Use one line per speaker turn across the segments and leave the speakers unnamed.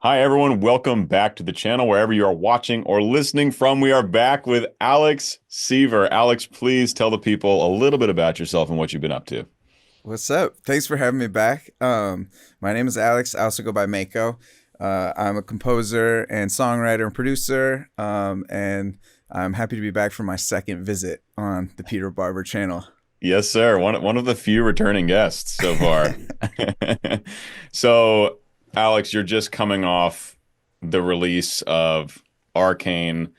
Hi, everyone. Welcome back to the channel. Wherever you are watching or listening from, we are back with Alex Seaver. Alex, please tell the people a little bit about yourself and what you've been up to.
What's up? Thanks for having me back. My name is Alex. I also go by Mako. I'm a composer and songwriter and producer, and I'm happy to be back for my second visit on the Peter Barber channel.
Yes, sir. One of the few returning guests so far. So, Alex, you're just coming off the release of Arcane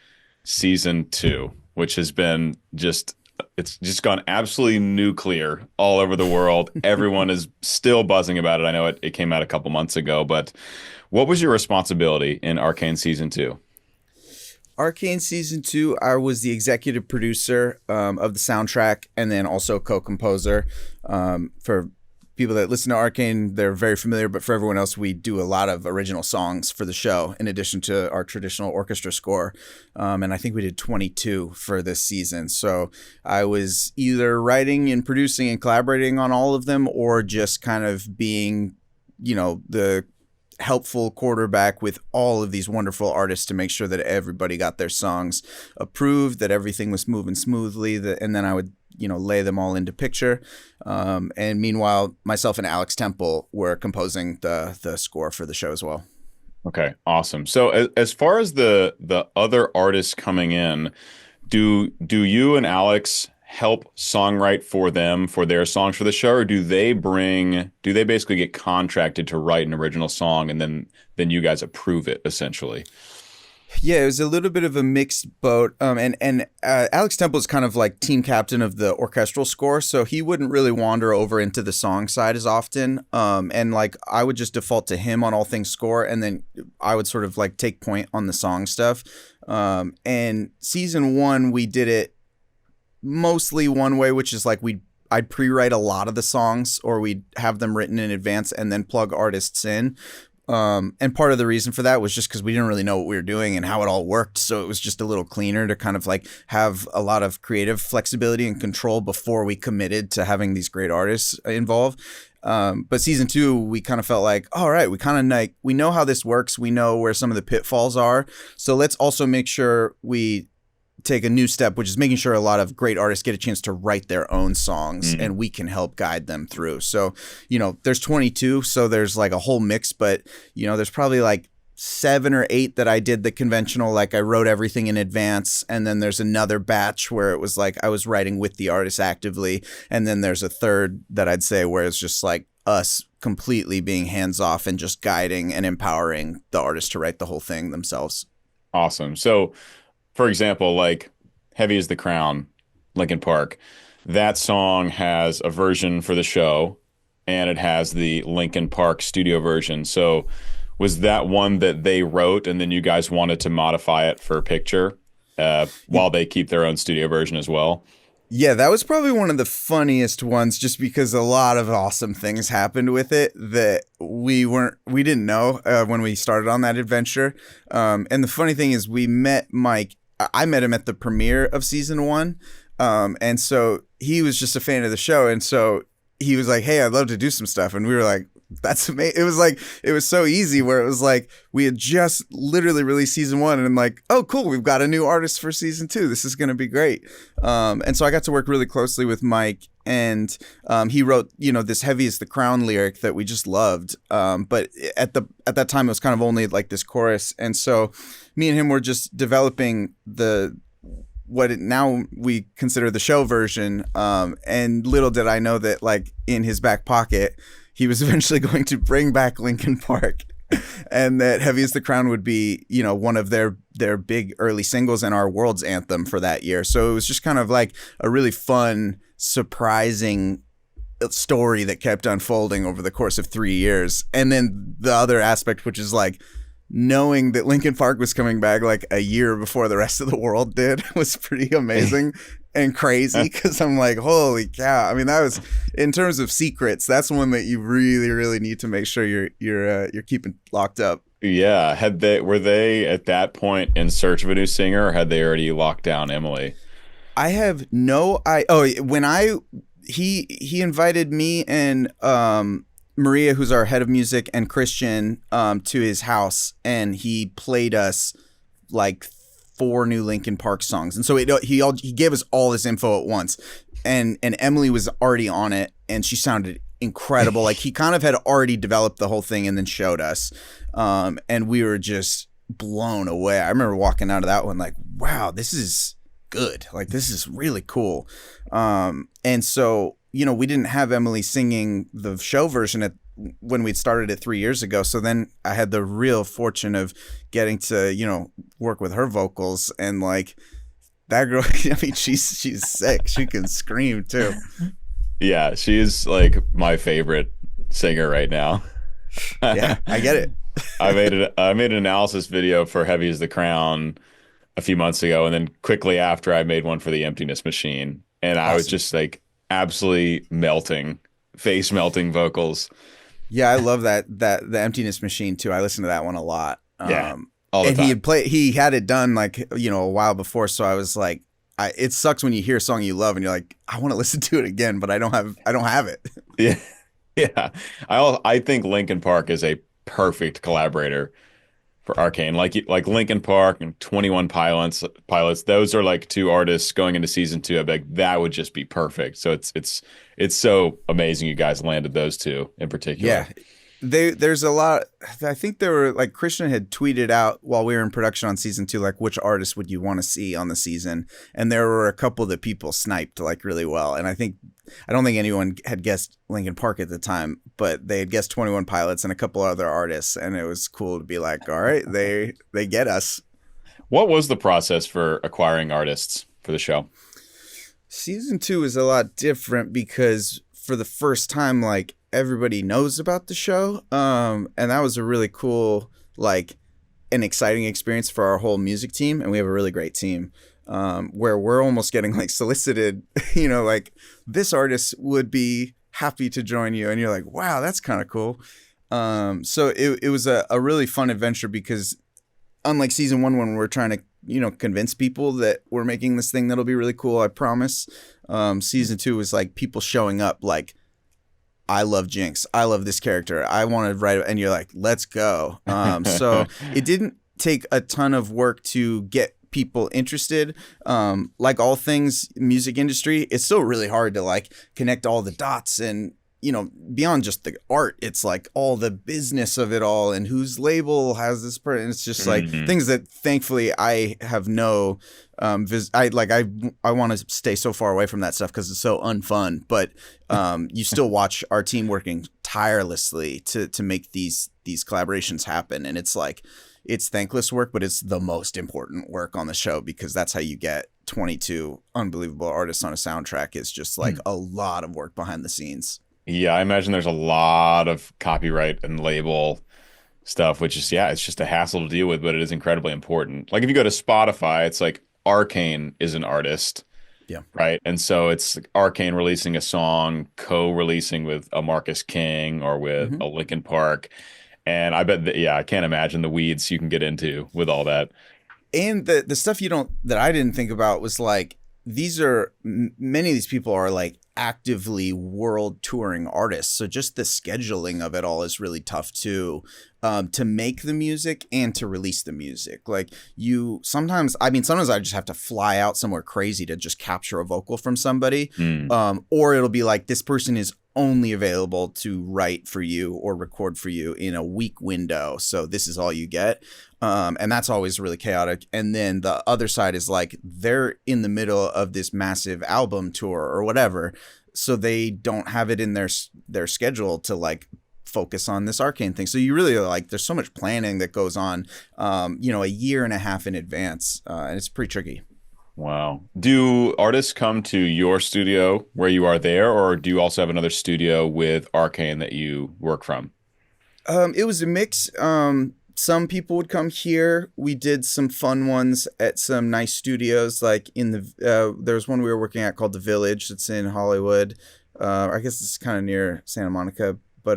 Season 2, which has been it's just gone absolutely nuclear all over the world. Everyone is still buzzing about it. I know it came out a couple months ago, but what was your responsibility in Arcane Season 2?
Arcane Season 2, I was the executive producer of the soundtrack and then also co-composer. For people that listen to Arcane, they're very familiar, but for everyone else, we do a lot of original songs for the show in addition to our traditional orchestra score. And I think we did 22 for this season. So I was either writing and producing and collaborating on all of them or just kind of being, the helpful quarterback with all of these wonderful artists to make sure that everybody got their songs approved, that everything was moving smoothly, and then I would lay them all into picture. And meanwhile, myself and Alex Temple were composing the score for the show as well.
Okay, awesome. So as far as the other artists coming in, do you and Alex help songwrite for them for their songs for the show, or do they basically get contracted to write an original song and then you guys approve it essentially?
Yeah, it was a little bit of a mixed boat. And Alex Temple is kind of like team captain of the orchestral score, so he wouldn't really wander over into the song side as often. And like I would just default to him on all things score, and then I would sort of like take point on the song stuff. And season one, we did it mostly one way, which is like I'd pre-write a lot of the songs, or we'd have them written in advance and then plug artists in. And part of the reason for that was just because we didn't really know what we were doing and how it all worked. So it was just a little cleaner to kind of like have a lot of creative flexibility and control before we committed to having these great artists involved. But season two, we kind of felt like, all right, we know how this works. We know where some of the pitfalls are. So let's also make sure we take a new step, which is making sure a lot of great artists get a chance to write their own songs and we can help guide them through. So, there's 22, so there's like a whole mix, but there's probably like 7 or 8 that I did the conventional, like I wrote everything in advance. And then there's another batch where it was like I was writing with the artist actively. And then there's a third that I'd say where it's just like us completely being hands off and just guiding and empowering the artist to write the whole thing themselves.
Awesome. So for example, like Heavy is the Crown, Linkin Park, that song has a version for the show and it has the Linkin Park studio version. So was that one that they wrote and then you guys wanted to modify it for a picture while they keep their own studio version as well?
Yeah, that was probably one of the funniest ones just because a lot of awesome things happened with it that we didn't know when we started on that adventure. And the funny thing is we met Mike. I met him at the premiere of season one. And so he was just a fan of the show. And so he was like, hey, I'd love to do some stuff. And we were like, that's amazing. It was so easy where it was like, we had just literally released season one and I'm like, oh, cool. We've got a new artist for season two. This is going to be great. And so I got to work really closely with Mike and he wrote, this Heavy is the Crown lyric that we just loved. But at that time, it was kind of only like this chorus. And so me and him were just developing now we consider the show version. And little did I know that like in his back pocket, he was eventually going to bring back Linkin Park and that Heavy is the Crown would be, one of their big early singles and our world's anthem for that year. So it was just kind of like a really fun, surprising story that kept unfolding over the course of 3 years. And then the other aspect, which is like knowing that Linkin Park was coming back like a year before the rest of the world did was pretty amazing and crazy because I'm like, holy cow. I mean, that was, in terms of secrets, that's one that you really, really need to make sure you're keeping locked up.
Yeah. Were they at that point in search of a new singer or had they already locked down Emily?
I have no, he invited me and Maria, who's our head of music, and Christian to his house, and he played us like four new Linkin Park songs. And so he gave us all this info at once, and Emily was already on it, and she sounded incredible. Like he kind of had already developed the whole thing and then showed us, and we were just blown away. I remember walking out of that one like, wow, this is good. Like this is really cool. And so we didn't have Emily singing the show version when we'd started it 3 years ago. So then I had the real fortune of getting to, work with her vocals, and like that girl, I mean, she's sick. She can scream too.
Yeah, she's like my favorite singer right now.
Yeah, I get it.
I made an analysis video for Heavy as the Crown a few months ago, and then quickly after I made one for the Emptiness Machine, and I was
Awesome.
just like absolutely melting, face melting vocals.
Yeah, I love that the Emptiness Machine too. I listen to that one a lot.
Yeah, all the
And
time.
he had it done like a while before, so I was like, it sucks when you hear a song you love and you're like, I want to listen to it again, but I don't have it.
Yeah, yeah. I think Linkin Park is a perfect collaborator for Arcane. Like Linkin Park and 21 Pilots. Those are like two artists going into season two. I'd be like, that would just be perfect. So it's so amazing you guys landed those two in particular.
Yeah, there's a lot. I think there were like Christian had tweeted out while we were in production on season two, like which artists would you want to see on the season, and there were a couple that people sniped like really well. And I don't think anyone had guessed Linkin Park at the time, but they had guessed 21 Pilots and a couple other artists, and it was cool to be like, all right, they get us.
What was the process for acquiring artists for the show?
Season two is a lot different because for the first time, like everybody knows about the show. And that was a really cool, like an exciting experience for our whole music team. And we have a really great team, where we're almost getting like solicited, like this artist would be happy to join you. And you're like, wow, that's kind of cool. So it was a really fun adventure because unlike season one, when we're trying to, convince people that we're making this thing that'll be really cool, I promise. Season two was like people showing up like, I love Jinx. I love this character. I want to write it. And you're like, let's go. So it didn't take a ton of work to get people interested. Like all things music industry, it's still really hard to like connect all the dots and, beyond just the art, it's like all the business of it all and whose label has this person. It's just like
Mhm.
things that thankfully I have no, I want to stay so far away from that stuff because it's so unfun, but you still watch our team working tirelessly to make these collaborations happen. And it's like, it's thankless work, but it's the most important work on the show because that's how you get 22 unbelievable artists on a soundtrack. Is just like a lot of work behind the scenes.
Yeah, I imagine there's a lot of copyright and label stuff, which is, yeah, it's just a hassle to deal with, but it is incredibly important. Like if you go to Spotify, it's like Arcane is an artist,
Yeah.
right? And so it's like Arcane releasing a song, co-releasing with a Marcus King or with
hmm
a Linkin Park. And I bet that, yeah, I can't imagine the weeds you can get into with all that.
And the stuff that I didn't think about was like many of these people are like actively world touring artists, so just the scheduling of it all is really tough too, to make the music and to release the music. Like sometimes I just have to fly out somewhere crazy to just capture a vocal from somebody,
Mm.
or it'll be like this person is only available to write for you or record for you in a week window, so this is all you get. And that's always really chaotic. And then the other side is like they're in the middle of this massive album tour or whatever, so they don't have it in their schedule to like focus on this Arcane thing. So you really like there's so much planning that goes on, a year and a half in advance, and it's pretty tricky.
Wow. Do artists come to your studio where you are there, or do you also have another studio with Arcane that you work from?
It was a mix. Some people would come here. We did some fun ones at some nice studios, like there was one we were working at called The Village. It's in Hollywood. I guess it's kind of near Santa Monica, but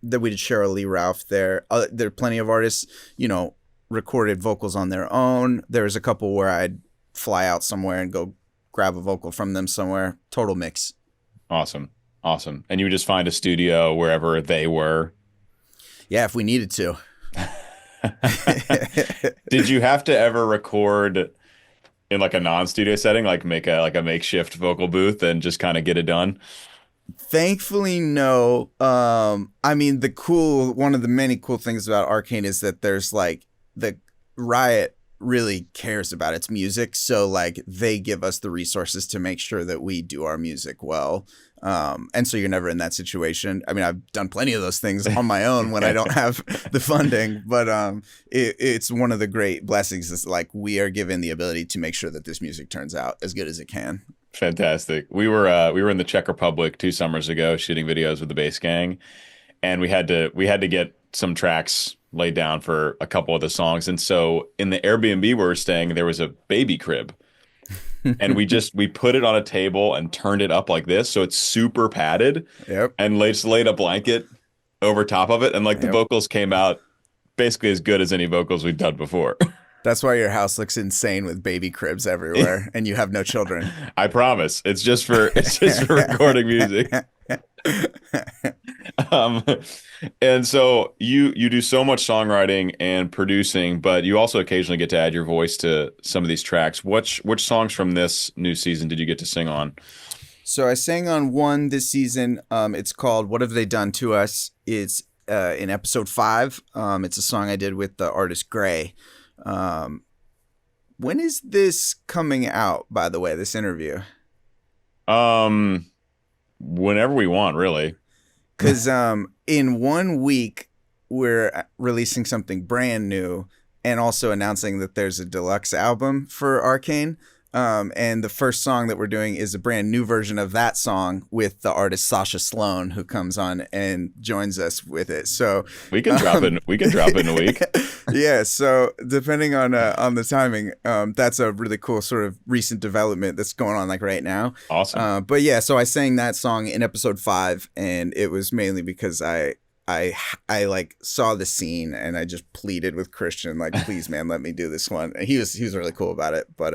that we did Cheryl Lee Ralph there. There are plenty of artists, recorded vocals on their own. There was a couple where I'd fly out somewhere and go grab a vocal from them somewhere. Total mix.
Awesome. Awesome. And you would just find a studio wherever they were.
Yeah, if we needed to.
Did you have to ever record in like a non-studio setting, like make a makeshift vocal booth and just kind of get it done?
Thankfully, no. I mean, one of the many cool things about Arcane is that there's like the Riot really cares about its music, so like they give us the resources to make sure that we do our music well. And so you're never in that situation. I mean, I've done plenty of those things on my own when I don't have the funding, but it's one of the great blessings is like we are given the ability to make sure that this music turns out as good as it can.
Fantastic. We were in the Czech Republic 2 summers ago shooting videos with the Bass Gang, and we had to get some tracks laid down for a couple of the songs. And so in the Airbnb we were staying, there was a baby crib, and we put it on a table and turned it up like this, so it's super padded,
Yep.
and laid a blanket over top of it, and like the
Yep.
vocals came out basically as good as any vocals we'd done before.
That's why your house looks insane with baby cribs everywhere and you have no children.
I promise. It's just for recording music. Um, and so you do so much songwriting and producing, but you also occasionally get to add your voice to some of these tracks. Which songs from this new season did you get to sing on?
So I sang on one this season. It's called "What Have They Done to Us." It's in episode 5. It's a song I did with the artist Gray. Um, when is this coming out? By the way, this interview.
Um, Whenever we want, really.
Because in 1 week we're releasing something brand new and also announcing that there's a deluxe album for Arcane. And the first song that we're doing is a brand new version of that song with the artist Sasha Sloan, who comes on and joins us with it. So
We can drop it in a week.
yeah. So depending on the timing, that's a really cool sort of recent development that's going on like right now.
Awesome.
But yeah, so I sang that song in episode 5, and it was mainly because I like saw the scene and I just pleaded with Christian like, please man, let me do this one. And he was really cool about it. But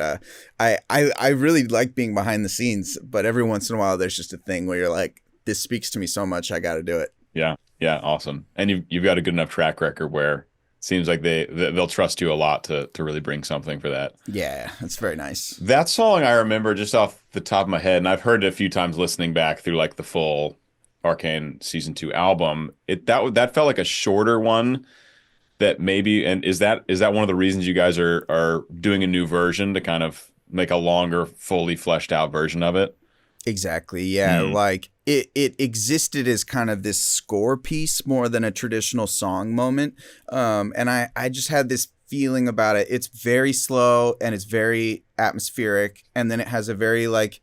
I really like being behind the scenes, but every once in a while there's just a thing where you're like, this speaks to me so much, I got to do it.
Yeah. Yeah, awesome. And you've got a good enough track record where it seems like they'll trust you a lot to really bring something for that.
Yeah, that's very nice.
That song I remember just off the top of my head, and I've heard it a few times listening back through like the full Arcane season 2 album. That felt like a shorter one that maybe, and is that one of the reasons you guys are doing a new version to kind of make a longer, fully fleshed out version of it?
Exactly. Yeah.
Hmm.
Like it existed as kind of this score piece more than a traditional song moment. And I just had this feeling about it. It's very slow and it's very atmospheric. And then it has a very like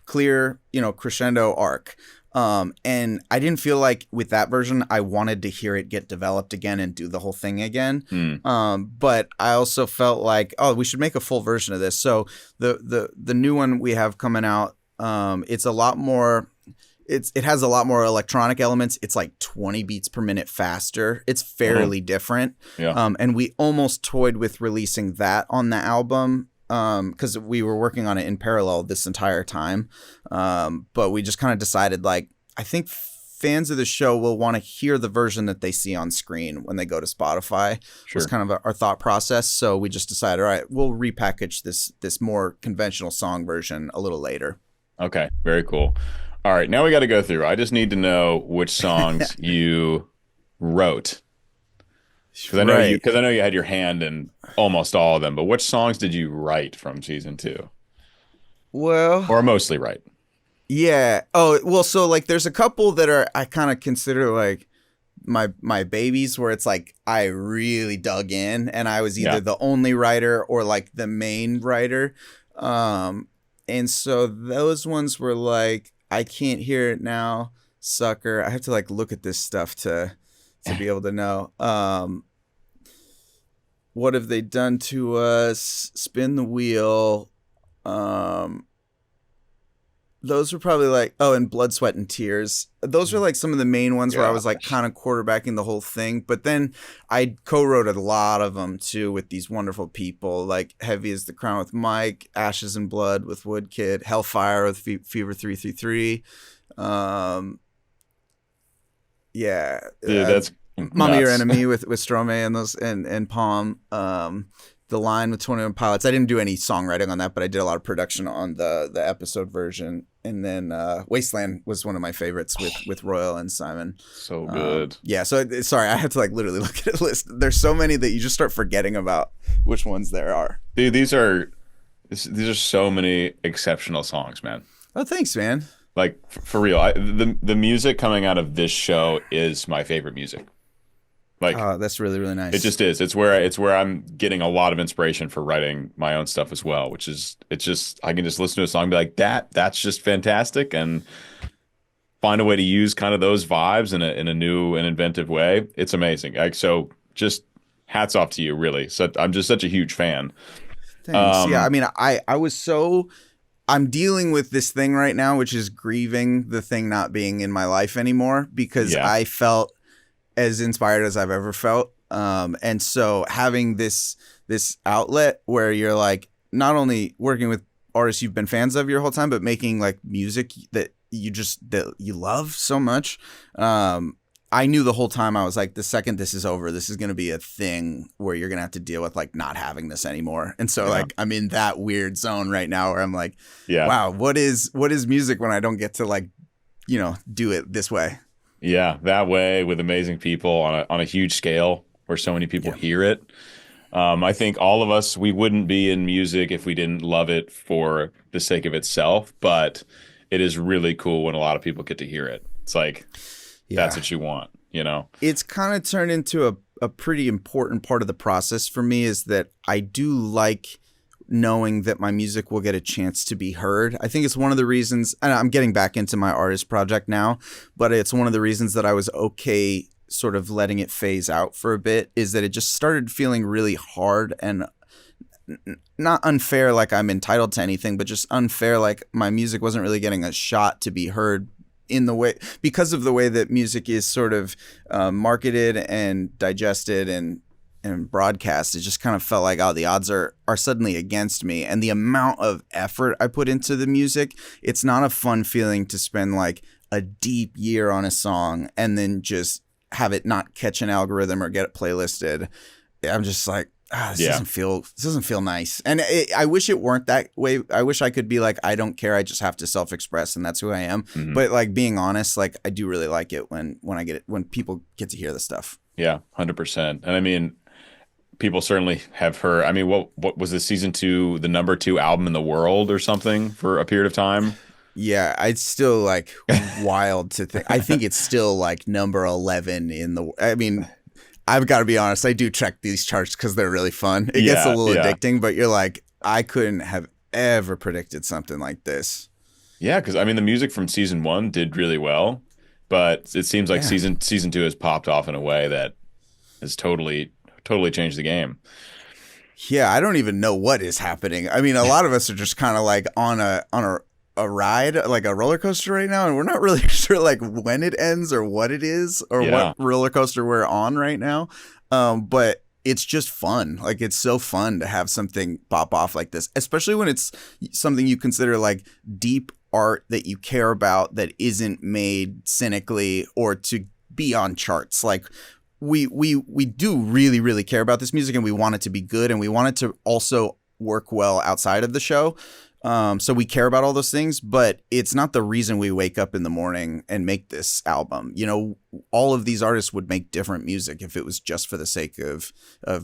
clear, crescendo arc. And I didn't feel like with that version, I wanted to hear it get developed again and do the whole thing again.
Hmm.
But I also felt like, oh, we should make a full version of this. So the new one we have coming out, it's a lot more. It has a lot more electronic elements. It's like 20 beats per minute faster. It's fairly different.
Yeah.
And we almost toyed with releasing that on the album because we were working on it in parallel this entire time. But we just kind of decided, like, I think fans of the show will want to hear the version that they see on screen when they go to Spotify.
Sure.
Was kind of our thought process. So we just decided, all right, we'll repackage this more conventional song version a little later.
Okay. Very cool. All right. Now we got to go through. I just need to know which songs you wrote. Because
Right.
I know you had your hand in almost all of them, but which songs did you write from season 2?
Well,
Or mostly write?
yeah. Oh, well, so like there's a couple that are I kind of consider like my babies where it's like I really dug in and I was either
Yeah.
the only writer or like the main writer. And so those ones were like I can't hear it now, sucker. I have to like look at this stuff to be able to know. What have they done to us? Spin the wheel. those were probably like, oh, and Blood, Sweat, and Tears. Those are like some of the main ones where I
Yeah.
was like kind of quarterbacking the whole thing. But then I co-wrote a lot of them too with these wonderful people, like Heavy as the Crown with Mike, Ashes and Blood with Woodkid, Hellfire with Fever 333. Um, yeah,
Dude, that's
Mommy Your
nuts.
Enemy with Stromae and those and Palm. The Line with 21 Pilots. I didn't do any songwriting on that, but I did a lot of production on the episode version. And then Wasteland was one of my favorites with Royal and Simon.
So good.
Yeah, so sorry, I have to like literally look at a list. There's so many that you just start forgetting about which ones there are.
Dude, these are so many exceptional songs, man.
Oh, thanks, man.
Like for real. The music coming out of this show is my favorite music. Like
Oh, that's really really
it
nice.
just is. It's where I'm getting a lot of inspiration for writing my own stuff as well, which is it's just I can just listen to a song and be like that's just fantastic and find a way to use kind of those vibes in a new and inventive way. It's amazing. Like so just hats off to you, really. So I'm just such a huge fan.
Thanks. Yeah, I
Um
mean, I was so I'm dealing with this thing right now, which is grieving the thing not being in my life anymore because
yeah.
I felt as inspired as I've ever felt. And so having this outlet where you're like not only working with artists you've been fans of your whole time, but making like music that you love so much. I knew the whole time I was like, the second this is over, this is going to be a thing where you're going to have to deal with like not having this anymore. And so
Yeah.
like I'm in that weird zone right now where I'm like,
Yeah.
wow, what is music when I don't get to like, do it this way?
Yeah, that way with amazing people on a huge scale where so many people
Yeah.
hear it. I think all of us we wouldn't be in music if we didn't love it for the sake of itself, but it is really cool when a lot of people get to hear it. It's like that's
Yeah.
what you want, you know?
It's kind of turned into a pretty important part of the process for me is that I do like knowing that my music will get a chance to be heard. I think it's one of the reasons, and I'm getting back into my artist project now, but it's one of the reasons that I was okay sort of letting it phase out for a bit is that it just started feeling really hard and not unfair like I'm entitled to anything, but just unfair like my music wasn't really getting a shot to be heard in the way because of the way that music is sort of marketed and digested and broadcast. It just kind of felt like, oh, the odds are suddenly against me. And the amount of effort I put into the music, it's not a fun feeling to spend like a deep year on a song and then just have it not catch an algorithm or get it playlisted. I'm just like,
Yeah.
this doesn't feel nice. And I wish it weren't that way. I wish I could be like, I don't care. I just have to self-express and that's who I am.
Hmm.
But like being honest, like I do really like it when I get it, when people get to hear the stuff.
Yeah, 100%. And I mean, people certainly have heard. I mean, what was this season two, the number two album in the world or something for a period of time?
Yeah, it's still like wild to think. I think it's still like number 11 in the. I mean, I've got to be honest. I do check these charts because they're really fun. It gets a
Yeah,
little
yeah.
addicting, but you're like, I couldn't have ever predicted something like this.
Yeah, because I mean, the music from season one did really well, but it seems like
Yeah.
season two has popped off in a way that has totally changed the game.
Yeah, I don't even know what is happening. I mean, a lot of us are just kind of like on a ride, like a roller coaster right now, and we're not really sure like when it ends or what it is or
Yeah,
what roller coaster we're on right now. But it's just fun. Like it's so fun to have something pop off like this, especially when it's something you consider like deep art that you care about that isn't made cynically or to be on charts. Like we do really really care about this music and we want it to be good and we want it to also work well outside of the show. So we care about all those things, but it's not the reason we wake up in the morning and make this album. You know, all of these artists would make different music if it was just for the sake of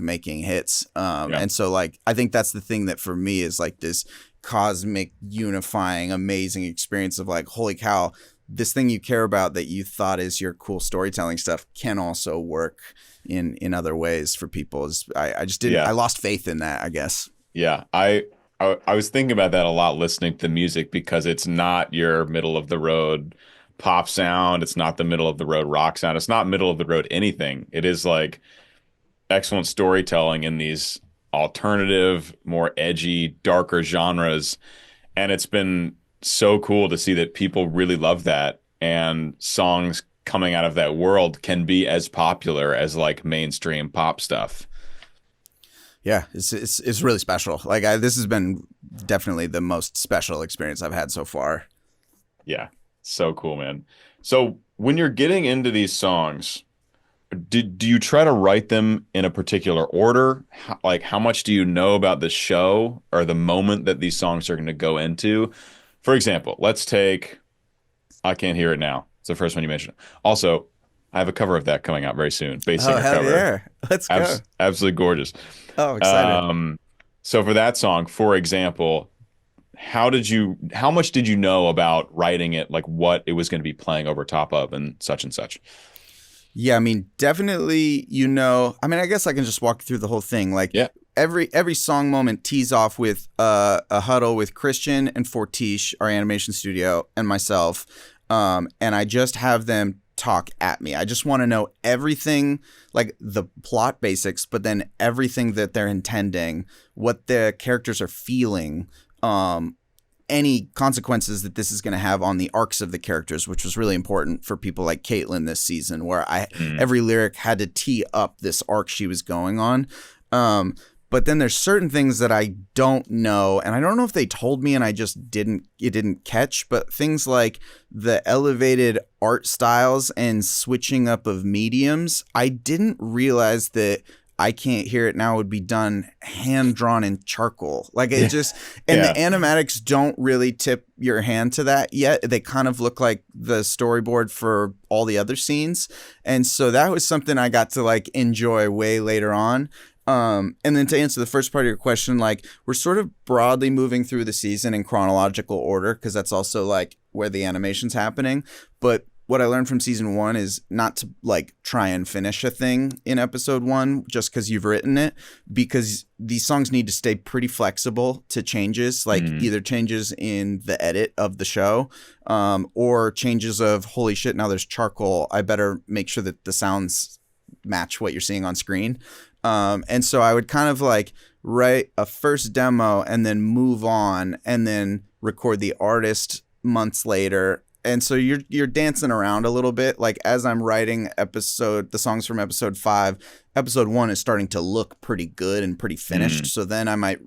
making hits.
yeah,
And so like I think that's the thing that for me is like this cosmic unifying amazing experience of like, holy cow, this thing you care about that you thought is your cool storytelling stuff can also work in other ways for people. I just didn't,
yeah,
I lost faith in that, I guess.
yeah. I was thinking about that a lot listening to the music because it's not your middle of the road pop sound. It's not the middle of the road rock sound. It's not middle of the road anything. It is like excellent storytelling in these alternative, more edgy, darker genres. And it's been so cool to see that people really love that, and songs coming out of that world can be as popular as like mainstream pop stuff.
Yeah, it's really special. Like this has been definitely the most special experience I've had so far.
Yeah, so cool, man. So when you're getting into these songs, do you try to write them in a particular order? Like, how much do you know about the show or the moment that these songs are going to go into? For example, let's take I Can't Hear It Now. It's the first one you mentioned. Also, I have a cover of that coming out very soon. Bass
Oh
singer
hell
cover.
yeah, let's go.
Absolutely gorgeous.
Oh, excited.
Um, so for that song, for example, how much did you know about writing it, like what it was going to be playing over top of and such and such?
Yeah, I mean, definitely, I mean, I guess I can just walk through the whole thing. Like
Yeah.
every song moment tees off with a huddle with Christian and Fortiche, our animation studio, and myself. And I just have them talk at me. I just want to know everything, like the plot basics, but then everything that they're intending, what the characters are feeling, any consequences that this is going to have on the arcs of the characters, which was really important for people like Caitlin this season, where
Mm.
every lyric had to tee up this arc she was going on. But then there's certain things that I don't know, and I don't know if they told me and I just didn't catch, but things like the elevated art styles and switching up of mediums, I didn't realize that I Can't Hear It Now would be done hand drawn in charcoal. Like it
Yeah.
just, and the
Yeah.
animatics don't really tip your hand to that yet. They kind of look like the storyboard for all the other scenes. And so that was something I got to like enjoy way later on. And then to answer the first part of your question, like we're sort of broadly moving through the season in chronological order because that's also like where the animation's happening. But what I learned from season 1 is not to like try and finish a thing in episode 1 just because you've written it, because these songs need to stay pretty flexible to changes, like
Mm.
either changes in the edit of the show, or changes of holy shit, now there's charcoal. I better make sure that the sounds match what you're seeing on screen. And so I would kind of like write a first demo and then move on and then record the artist months later. And so you're dancing around a little bit. Like as I'm writing the songs from episode 5, episode 1 is starting to look pretty good and pretty finished.
Mm.
So then I might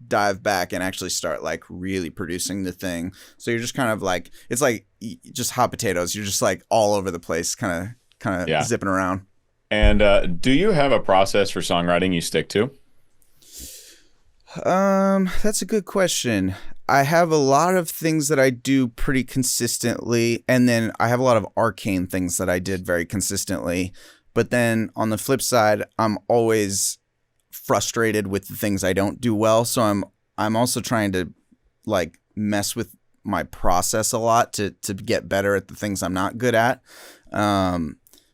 dive back and actually start like really producing the thing. So you're just kind of like, it's like just hot potatoes. You're just like all over the place, kind of
Yeah.
zipping around.
And do you have a process for songwriting you stick to?
That's a good question. I have a lot of things that I do pretty consistently, and then I have a lot of Arcane things that I did very consistently. But then on the flip side, I'm always frustrated with the things I don't do well. So I'm also trying to like mess with my process a lot to get better at the things I'm not good at.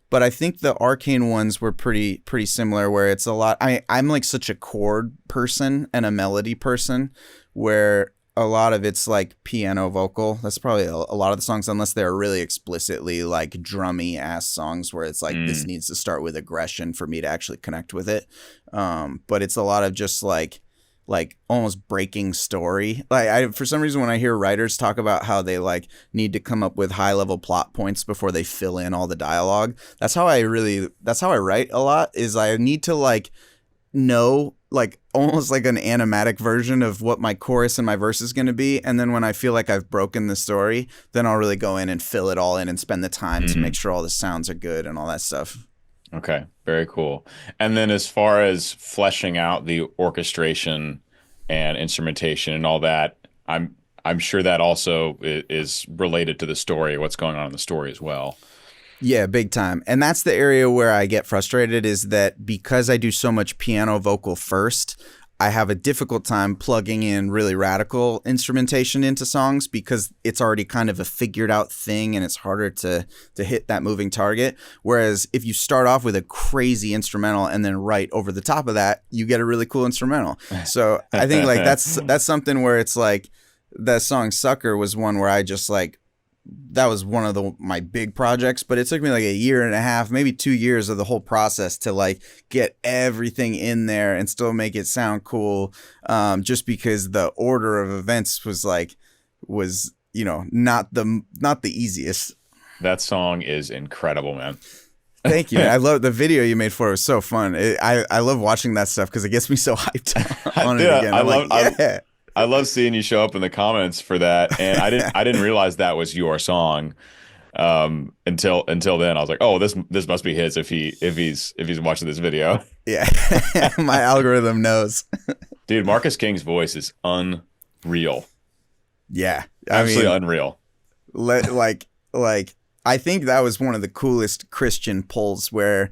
But I think the Arcane ones were pretty similar, where it's a lot. I'm like such a chord person and a melody person, where a lot of it's like piano vocal. That's probably a lot of the songs, unless they're really explicitly like drummy ass songs where it's like this
Mm.
needs to start with aggression for me to actually connect with it. But it's a lot of just like almost breaking story. Like for some reason when I hear writers talk about how they like need to come up with high level plot points before they fill in all the dialogue. That's how I write a lot, is I need to like know like almost like an animatic version of what my chorus and my verse is going to be, and then when I feel like I've broken the story, then I'll really go in and fill it all in and spend the time to
Mm.
make sure all the sounds are good and all that stuff.
Okay, very cool. And then as far as fleshing out the orchestration and instrumentation and all that, I'm sure that also is related to the story, what's going on in the story as well.
Yeah, big time. And that's the area where I get frustrated, is that because I do so much piano vocal first, I have a difficult time plugging in really radical instrumentation into songs because it's already kind of a figured out thing and it's harder to hit that moving target. Whereas if you start off with a crazy instrumental and then right over the top of that, you get a really cool instrumental. So I think like that's something where it's like that song Sucker was one where I just like, that was one of my big projects, but it took me like a year and a half, maybe 2 years of the whole process to like get everything in there and still make it sound cool. Just because the order of events was like was, you know, not the easiest.
That song is incredible, man.
Thank you, man. I love the video you made for it. Was so fun. I love watching that stuff because it gets me so hyped on it
Dude,
again. I'm like, yeah.
I love seeing you show up in the comments for that, and I didn't realize that was your song until then. I was like, oh, this must be his if he's watching this video.
Yeah. My algorithm knows.
Dude, Marcus King's voice is unreal.
Yeah.
Absolutely unreal.
Like I think that was one of the coolest Christian pulls where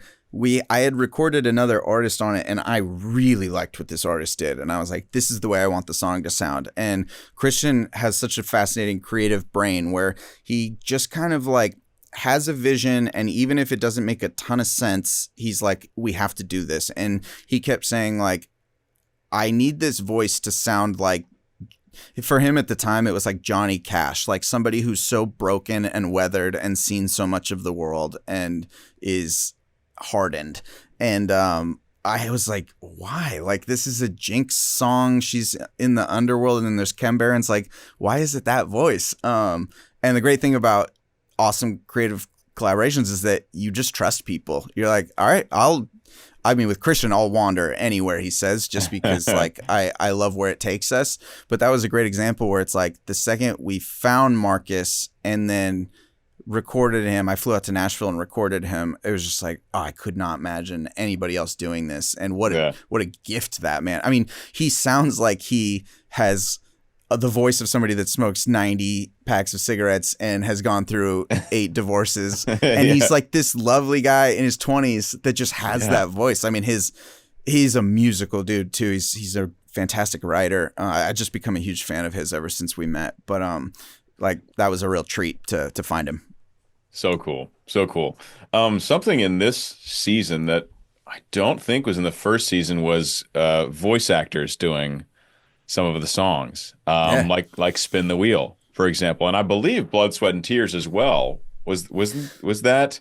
I had recorded another artist on it and I really liked what this artist did. And I was like, this is the way I want the song to sound. And Christian has such a fascinating creative brain where he just kind of like has a vision. And even if it doesn't make a ton of sense, he's like, we have to do this. And he kept saying like, I need this voice to sound like, for him at the time, it was like Johnny Cash, like somebody who's so broken and weathered and seen so much of the world and is hardened. And I was like, why? Like, this is a Jinx song. She's in the underworld, and then there's Ken Barron's. Like, why is it that voice? And the great thing about awesome creative collaborations is that you just trust people. You're like, all right, with Christian, I'll wander anywhere he says, just because like I love where it takes us. But that was a great example where it's like the second we found Marcus and then recorded him, I flew out to Nashville and recorded him. It was just like, oh, I could not imagine anybody else doing this. And what a gift that man. I mean, he sounds like he has the voice of somebody that smokes 90 packs of cigarettes and has gone through 8 divorces. And he's like this lovely guy in his 20s that just has that voice. I mean, he's a musical dude too. He's a fantastic writer. I just become a huge fan of his ever since we met. But like that was a real treat to find him.
So cool. So cool. Something in this season that I don't think was in the first season was voice actors doing some of the songs, like "Spin the Wheel," for example, and I believe "Blood, Sweat, and Tears" as well. Was that?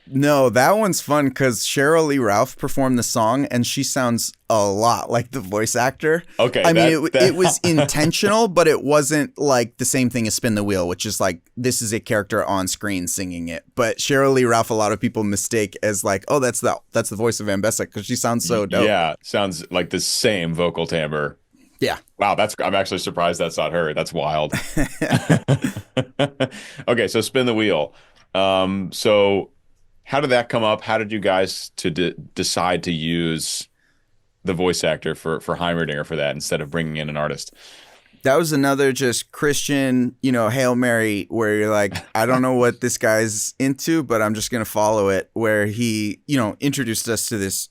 No, that one's fun because Cheryl Lee Ralph performed the song, and she sounds a lot like the voice actor.
Okay,
I mean, it was intentional, but it wasn't like the same thing as "Spin the Wheel," which is like this is a character on screen singing it. But Cheryl Lee Ralph, a lot of people mistake as like, oh, that's the voice of Van Bessa because she sounds so dope.
Yeah, sounds like the same vocal timbre.
Yeah.
Wow, I'm actually surprised that's not her. That's wild. Okay, so "Spin the Wheel." So how did that come up? How did you guys decide to use the voice actor for Heimerdinger for that instead of bringing in an artist?
That was another just Christian, Hail Mary, where you're like, I don't know what this guy's into, but I'm just going to follow it, where he, introduced us to this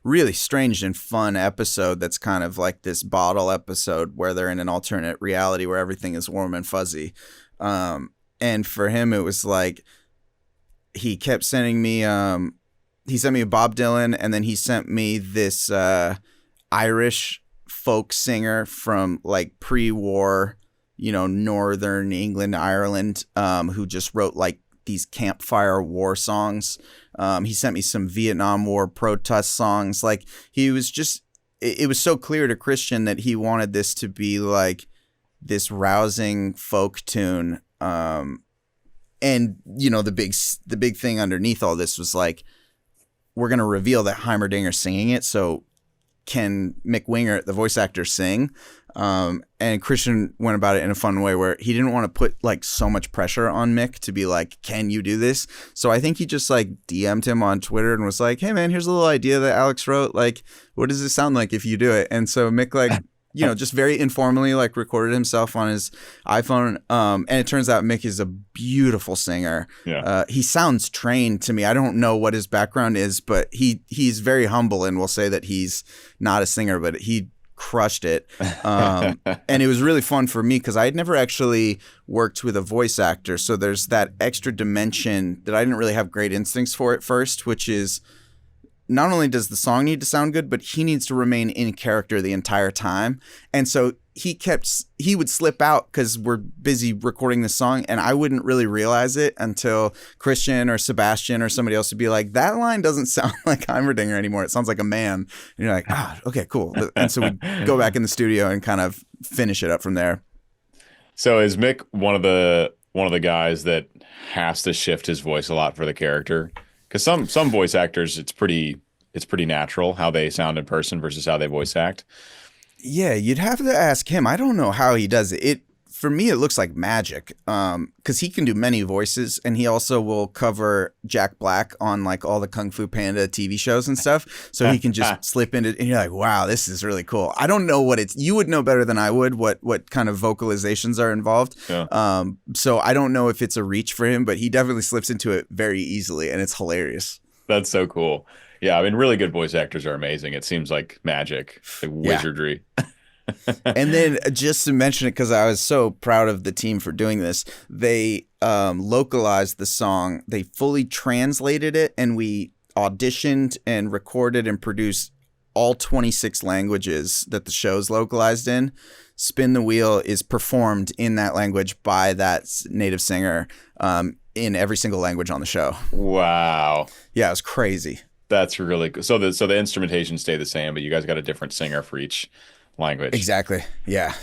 really strange and fun episode that's kind of like this bottle episode where they're in an alternate reality where everything is warm and fuzzy. And for him, it was like he kept sending me he sent me a Bob Dylan, and then he sent me this Irish folk singer from like pre-war, Northern England, Ireland, who just wrote like these campfire war songs. He sent me some Vietnam War protest songs. Like he was just, it was so clear to Christian that he wanted this to be like this rousing folk tune. And the big thing underneath all this was like, we're going to reveal that Heimerdinger's singing it. So can Mick Winger, the voice actor, sing? And Christian went about it in a fun way where he didn't want to put like so much pressure on Mick to be like, can you do this? So I think he just like DM'd him on Twitter and was like, hey man, here's a little idea that Alex wrote. Like, what does it sound like if you do it? And so Mick like, just very informally like recorded himself on his iPhone. And it turns out Mick is a beautiful singer.
Yeah.
He sounds trained to me. I don't know what his background is, but he's very humble and will say that he's not a singer, but he crushed it. And it was really fun for me because I had never actually worked with a voice actor. So there's that extra dimension that I didn't really have great instincts for at first, which is not only does the song need to sound good, but he needs to remain in character the entire time. And so he would slip out because we're busy recording the song, and I wouldn't really realize it until Christian or Sebastian or somebody else would be like, that line doesn't sound like Heimerdinger anymore. It sounds like a man. And you're like, okay, cool. And so we go back in the studio and kind of finish it up from there.
So is Mick one of the guys that has to shift his voice a lot for the character? Because some voice actors, it's pretty natural how they sound in person versus how they voice act.
Yeah, you'd have to ask him. I don't know how he does it. It for me, it looks like magic. Because he can do many voices, and he also will cover Jack Black on like all the Kung Fu Panda TV shows and stuff. So he can just slip into, and you're like, wow, this is really cool. I don't know what it's. You would know better than I would what kind of vocalizations are involved.
Yeah,
So I don't know if it's a reach for him, but he definitely slips into it very easily, and it's hilarious.
that's so cool. Yeah, I mean, really good voice actors are amazing. It seems like magic, like
Yeah.
wizardry.
And then just to mention it, because I was so proud of the team for doing this, they localized the song. They fully translated it, and we auditioned and recorded and produced all 26 languages that the show's localized in. Spin the Wheel is performed in that language by that native singer in every single language on the show.
Wow.
Yeah, it was crazy.
That's really cool. So the instrumentation stay the same, but you guys got a different singer for each language.
Exactly. Yeah.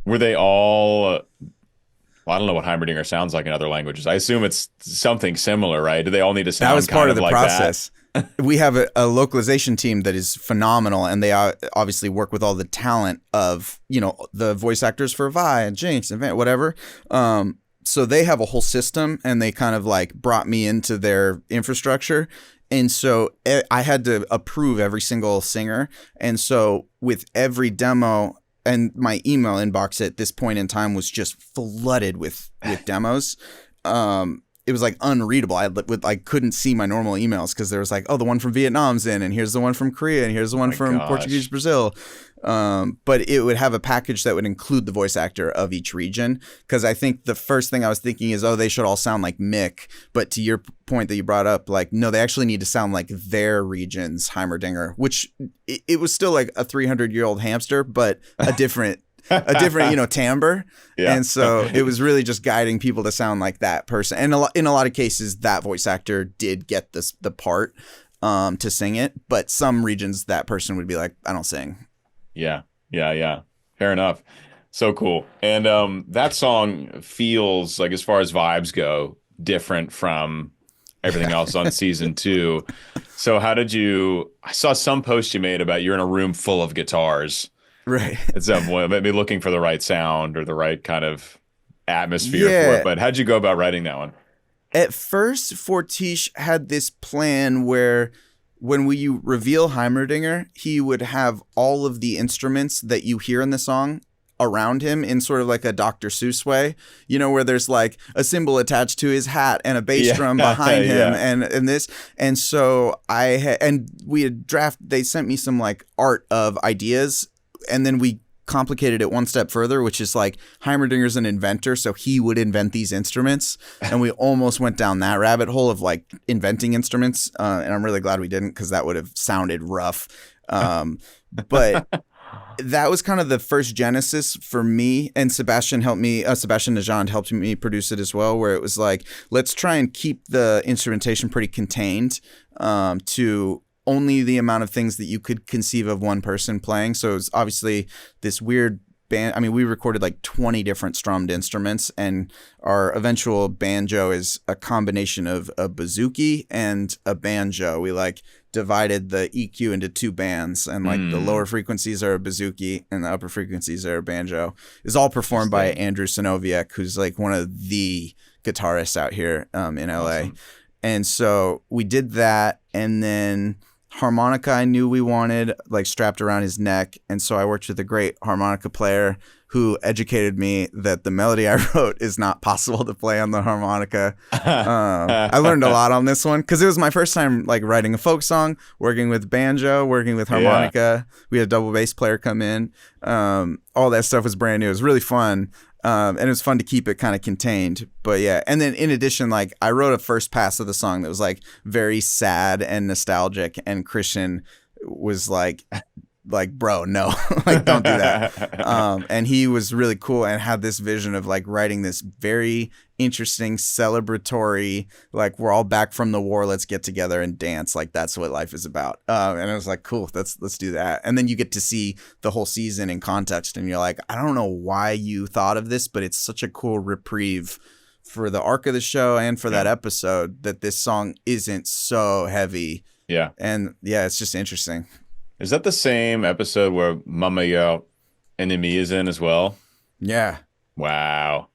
Were they all? Well, I don't know what Heimerdinger sounds like in other languages. I assume it's something similar, right? Do they all need to
That was
sound
part
kind
of
of
the
like that?
process. We have a localization team that is phenomenal, and they obviously work with all the talent of the voice actors for Vi and Jinx and whatever. So they have a whole system, and they kind of like brought me into their infrastructure. And so I had to approve every single singer. And so with every demo, and my email inbox at this point in time was just flooded with demos. It was like unreadable. I couldn't see my normal emails because there was like, oh, the one from Vietnam's in, and here's the one from Korea, and here's the
Oh
one
my
from Portuguese
gosh.
Brazil. But it would have a package that would include the voice actor of each region. Because I think the first thing I was thinking is, oh, they should all sound like Mick. But to your point that you brought up, like, no, they actually need to sound like their region's Heimerdinger, which it was still like a 300-year-old hamster, but a different timbre.
Yeah.
And so it was really just guiding people to sound like that person. And in a lot of cases, that voice actor did get the part to sing it. But some regions, that person would be like, I don't sing.
Yeah. Yeah. Yeah. Fair enough. So cool. And that song feels like, as far as vibes go, different from everything else on season two. So how did you? I saw some post you made about you're in a room full of guitars
Right.
at some point, maybe looking for the right sound or the right kind of atmosphere for it.
Yeah.
But how'd you go about writing that one?
At first, Fortiche had this plan where when we reveal Heimerdinger, he would have all of the instruments that you hear in the song around him in sort of like a Dr. Seuss way, where there's like a cymbal attached to his hat and a bass drum behind him
Yeah.
and this. And so they sent me some like art of ideas, and then we complicated it one step further, which is like Heimerdinger's an inventor, so he would invent these instruments, and we almost went down that rabbit hole of like inventing instruments, and I'm really glad we didn't, because that would have sounded rough. But that was kind of the first genesis for me, and Sebastian Najand helped me produce it as well, where it was like, let's try and keep the instrumentation pretty contained to only the amount of things that you could conceive of one person playing. So it was obviously this weird band. I mean, we recorded like 20 different strummed instruments, and our eventual banjo is a combination of a bouzouki and a banjo. We like divided the EQ into two bands, and like the lower frequencies are a bouzouki and the upper frequencies are a banjo. It's all performed by Andrew Sonoviek, who's like one of the guitarists out here in LA.
Awesome.
And so we did that, and then harmonica I knew we wanted, like strapped around his neck. And so I worked with a great harmonica player who educated me that the melody I wrote is not possible to play on the harmonica. I learned a lot on this one because it was my first time like writing a folk song, working with banjo, working with harmonica. We had a double bass player come in. All that stuff was brand new. It was really fun. And it was fun to keep it kind of contained. But yeah, and then in addition, like I wrote a first pass of the song that was like very sad and nostalgic, and Christian was like, bro, no, like don't do that. And he was really cool and had this vision of like writing this very interesting, celebratory, like we're all back from the war, let's get together and dance. Like that's what life is about. And I was like, cool, let's do that. And then you get to see the whole season in context, and you're like, I don't know why you thought of this, but it's such a cool reprieve for the arc of the show and for that episode that this song isn't so heavy.
Yeah.
And yeah, it's just interesting.
Is that the same episode where Mama Yo Enemy is in as well?
Yeah.
Wow.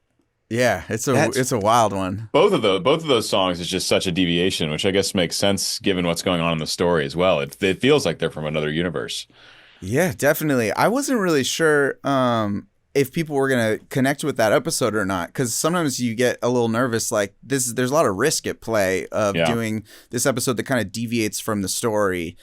Yeah, it's a wild one.
Both of those songs is just such a deviation, which I guess makes sense given what's going on in the story as well. It feels like they're from another universe.
Yeah, definitely. I wasn't really sure if people were gonna connect with that episode or not, because sometimes you get a little nervous. Like there's a lot of risk at play of doing this episode that kind of deviates from the story.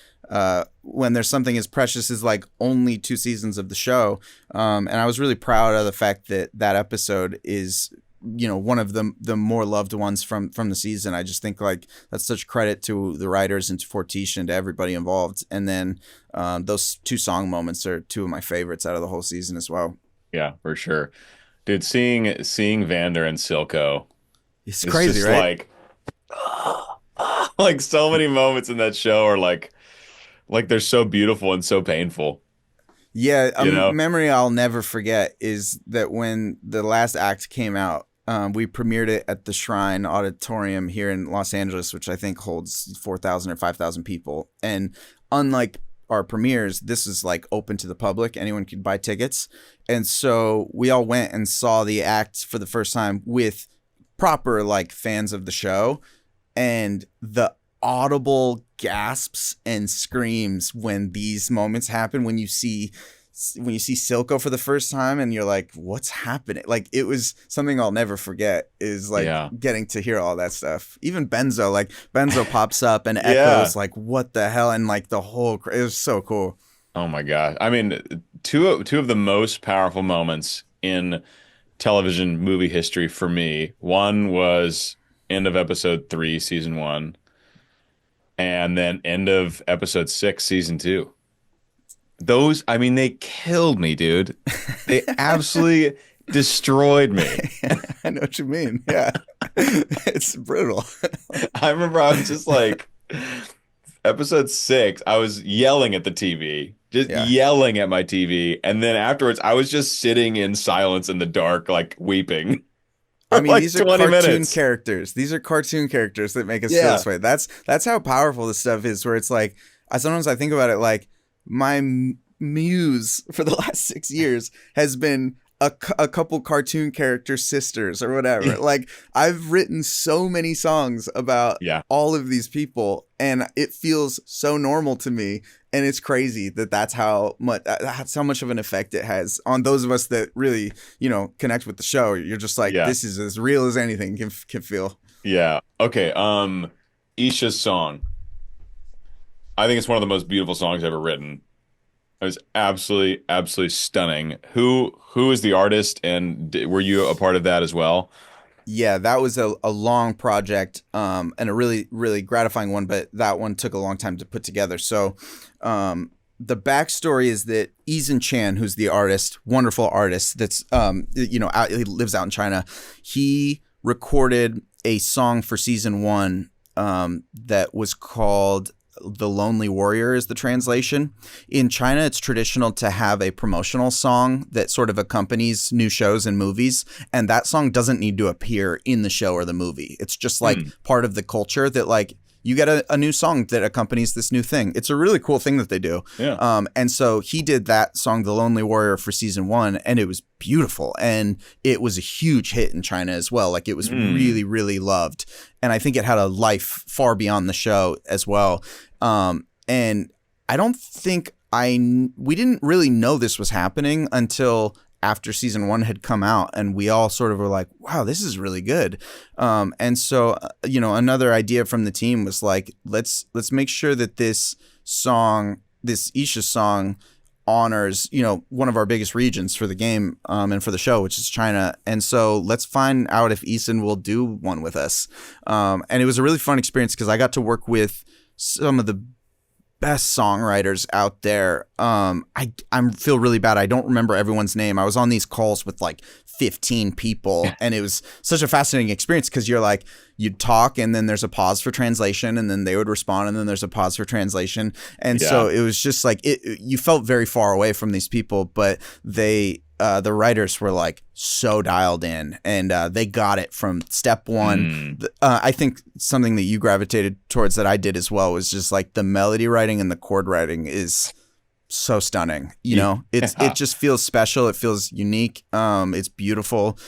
When there's something as precious as like only 2 seasons of the show. And I was really proud of the fact that that episode is, one of the more loved ones from the season. I just think like that's such credit to the writers and to Fortiche and to everybody involved. And then those 2 song moments are 2 of my favorites out of the whole season as well.
Yeah, for sure. Dude, seeing Vander and Silco
it's crazy,
just
right?
Like so many moments in that show are like they're so beautiful and so painful.
Yeah, a memory I'll never forget is that when the last act came out, we premiered it at the Shrine Auditorium here in Los Angeles, which I think holds 4,000 or 5,000 people. And unlike our premieres, this is like open to the public. Anyone could buy tickets. And so we all went and saw the act for the first time with proper like fans of the show. And the audible gasps and screams when these moments happen, when you see Silco for the first time and you're like, what's happening? Like it was something I'll never forget, is like getting to hear all that stuff. Even Benzo pops up and echoes like, what the hell? And like it was so cool.
Oh my God. I mean, two of the most powerful moments in television movie history for me. One was end of episode 3, season 1. And then end of episode 6, season 2. Those, I mean, they killed me, dude. They absolutely destroyed me.
I know what you mean. Yeah. It's brutal.
I remember I was just like, episode 6, I was yelling at the TV, just yelling at my TV. And then afterwards, I was just sitting in silence in the dark, like weeping.
I mean,
like
these are cartoon
minutes.
characters. These are cartoon characters that make us feel this way. That's how powerful this stuff is, where it's like, sometimes I think about it like my muse for the last 6 years has been a couple cartoon character sisters or whatever. Like I've written so many songs about all of these people, and it feels so normal to me. And it's crazy that's how much of an effect it has on those of us that really, connect with the show. You're just like, this is as real as anything can feel.
Yeah. Okay. Isha's song. I think it's one of the most beautiful songs ever written. It was absolutely, absolutely stunning. Who is the artist, and were you a part of that as well?
Yeah, that was a long project, and a really, really gratifying one, but that one took a long time to put together. So the backstory is that Eason Chan, who's the artist, wonderful artist that's, he lives out in China. He recorded a song for season 1 that was called The Lonely Warrior is the translation. In China, it's traditional to have a promotional song that sort of accompanies new shows and movies. And that song doesn't need to appear in the show or the movie. It's just like part of the culture that like you get a new song that accompanies this new thing. It's a really cool thing that they do.
Yeah.
And so he did that song, The Lonely Warrior, for season 1, and it was beautiful. And it was a huge hit in China as well. Like it was really, really loved. And I think it had a life far beyond the show as well. And I don't think we didn't really know this was happening until after season 1 had come out, and we all sort of were like, wow, this is really good. And so, another idea from the team was like, let's make sure that this song, this Isha song, honors, one of our biggest regions for the game, and for the show, which is China. And so let's find out if Eason will do one with us. And it was a really fun experience because I got to work with some of the best songwriters out there, I feel really bad. I don't remember everyone's name. I was on these calls with like 15 people, and it was such a fascinating experience because you're like, you'd talk and then there's a pause for translation, and then they would respond, and then there's a pause for translation. And so it was just like you felt very far away from these people, but the writers were like so dialed in, and they got it from step one. I think something that you gravitated towards that I did as well was just like the melody writing and the chord writing is so stunning. You know, it just feels special. It feels unique. It's beautiful.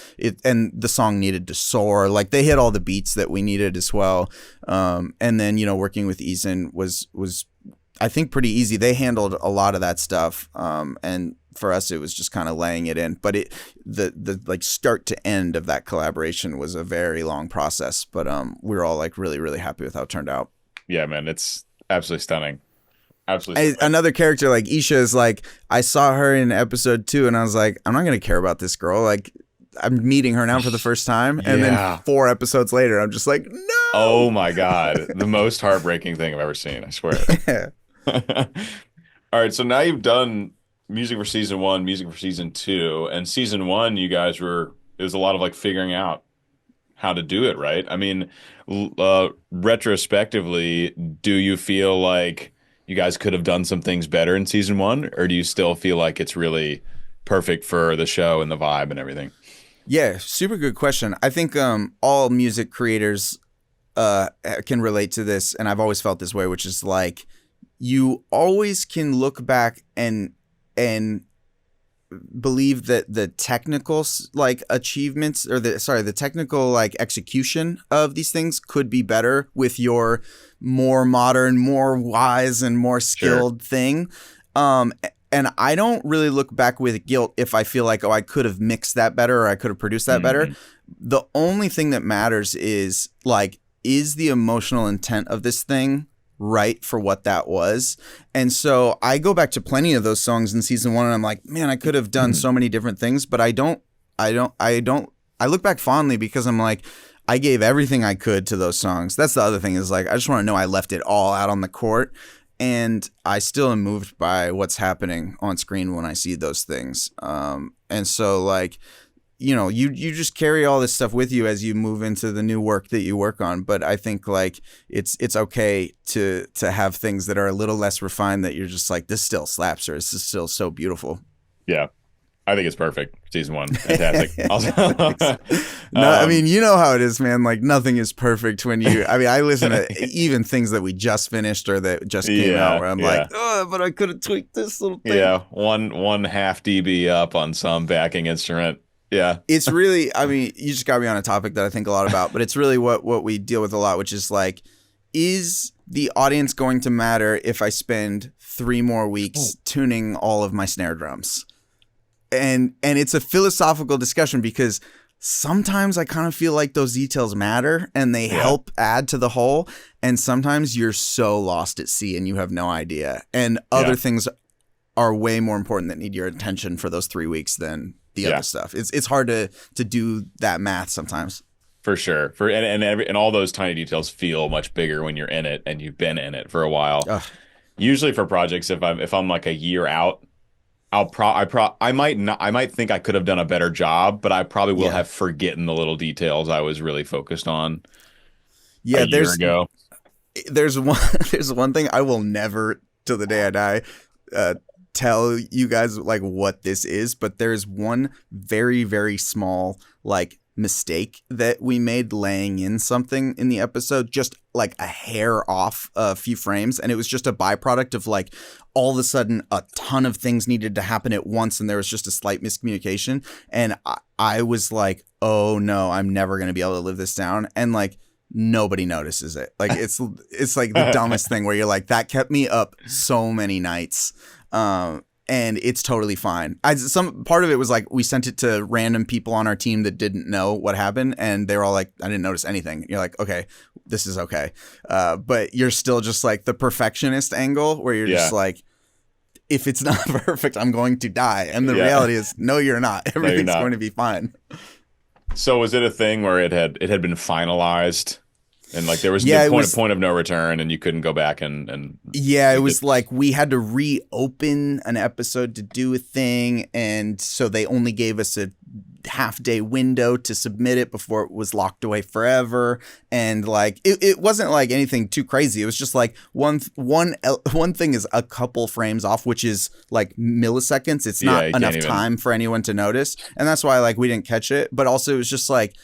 And the song needed to soar. Like they hit all the beats that we needed as well. And then, you know, working with Eason was I think pretty easy. They handled a lot of that stuff. And for us, it was just kind of laying it in. But the like start to end of that collaboration was a very long process. But we were all like really, really happy with how it turned out.
Yeah, man, it's absolutely stunning. Absolutely.
Another character like Isha is like, I saw her in episode 2 and I was like, I'm not going to care about this girl. Like, I'm meeting her now for the first time. And then 4 episodes later, I'm just like, no.
Oh my God. The most heartbreaking thing I've ever seen. I swear. All right. So now you've done music for season 1, music for season 2. And season 1, you guys it was a lot of like figuring out how to do it, right? I mean, retrospectively, do you feel like you guys could have done some things better in season 1, or do you still feel like it's really perfect for the show and the vibe and everything?
Yeah, super good question. I think all music creators can relate to this, and I've always felt this way, which is like you always can look back and believe that the technical like achievements or the technical like execution of these things could be better with your more modern, more wise and more skilled thing. And I don't really look back with guilt if I feel like, oh, I could have mixed that better or I could have produced that better. The only thing that matters is like, is the emotional intent of this thing right for what that was? And so I go back to plenty of those songs in season 1 and I'm like, man, I could have done so many different things, but I look back fondly because I'm like, I gave everything I could to those songs. That's the other thing is like, I just want to know I left it all out on the court, and I still am moved by what's happening on screen when I see those things. And so like, you know, you just carry all this stuff with you as you move into the new work that you work on. But I think like it's okay to have things that are a little less refined that you're just like, this still slaps, or this is still so beautiful.
Yeah. I think it's perfect. Season 1. Fantastic. Also,
no, I mean, you know how it is, man. Like nothing is perfect when I listen to even things that we just finished or that just came out where I'm like, oh, but I could have tweaked this little thing.
Yeah. One half dB up on some backing instrument. Yeah.
It's really, I mean, you just got me on a topic that I think a lot about, but it's really what we deal with a lot, which is like, is the audience going to matter if I spend 3 more weeks tuning all of my snare drums? And it's a philosophical discussion because sometimes I kind of feel like those details matter and they help add to the whole. And sometimes you're so lost at sea and you have no idea. And other things are way more important that need your attention for those 3 weeks than the other stuff. It's hard to do that math sometimes.
For sure. And all those tiny details feel much bigger when you're in it and you've been in it for a while. Usually for projects, if I'm like a year out, I might think I could have done a better job, but I probably will have forgotten the little details I was really focused on a year ago.
There's one thing I will never till the day I die tell you guys like what this is, but there's one very, very small like mistake that we made laying in something in the episode, just like a hair off a few frames, and it was just a byproduct of like all of a sudden a ton of things needed to happen at once and there was just a slight miscommunication, and I was like, oh no, I'm never going to be able to live this down, and like nobody notices it. Like it's like the dumbest thing where you're like, that kept me up so many nights. And it's totally fine. Some part of it was like we sent it to random people on our team that didn't know what happened, and they were all like, I didn't notice anything. You're like, okay, this is okay. But you're still just like the perfectionist angle where you're just like, if it's not perfect, I'm going to die. And the reality is, no, you're not. Everything's going to be fine.
So was it a thing where it had been finalized And like there was the
Yeah, it was.
point of no return, and you couldn't go back and
Yeah, it
tweak it.
was like we had to reopen an episode to do a thing, and so they only gave us a half-day window to submit it before it was locked away forever. And like it wasn't like anything too crazy. It was just like one thing is a couple frames off, which is like milliseconds. It's
Yeah,
not
you can't
enough
even.
time for anyone to notice, and that's why like we didn't catch it. But also it was just like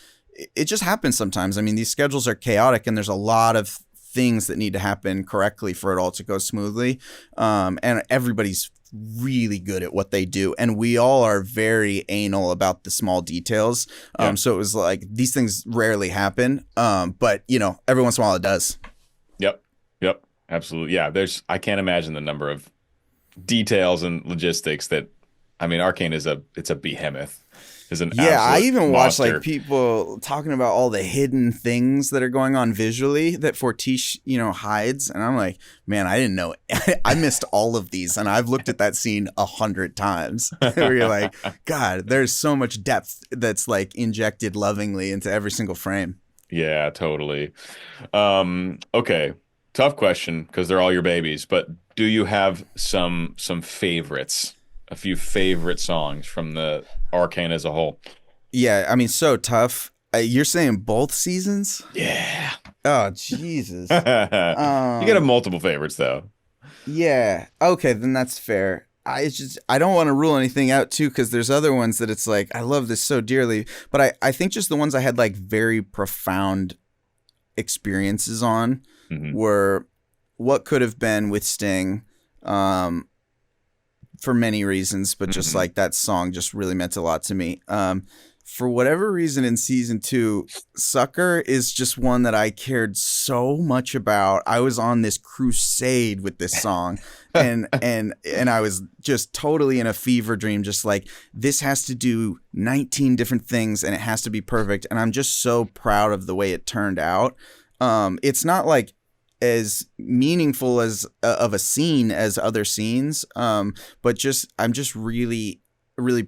it just happens sometimes. I mean, these schedules are chaotic, and there's a lot of things that need to happen correctly for it all to go smoothly. And everybody's really good at what they do, and we all are very anal about the small details.
Yeah.
So it was like these things rarely happen, but you know, every once in a while it does.
Yep. Yep. Absolutely. Yeah. I can't imagine the number of details and logistics that, I mean, Arcane it's a behemoth. Is an
Yeah, I
absolute
even watched like
monster.
people talking about all the hidden things that are going on visually that Fortiche, you know, hides, and I'm like, man, I didn't know. I missed all of these, and I've looked at that scene 100 times. Where you're like, God, there's so much depth that's like injected lovingly into every single frame.
Yeah, totally. Okay. Tough question because they're all your babies, but do you have some favorites? A few favorite songs from the Arcane as a whole?
Yeah, I mean, so tough. You're saying both seasons?
Yeah.
Oh, Jesus.
You gotta have multiple favorites though.
Yeah. Okay, then that's fair. I don't want to rule anything out too, because there's other ones that it's like I love this so dearly, but I think just the ones I had like very profound experiences on
Hmm.
were What Could Have Been with Sting, for many reasons, but just
Hmm.
like that song just really meant a lot to me. For whatever reason in season 2, Sucker is just one that I cared so much about. I was on this crusade with this song, and I was just totally in a fever dream, just like this has to do 19 different things and it has to be perfect. And I'm just so proud of the way it turned out. It's not like as meaningful as of a scene as other scenes, but just I'm just really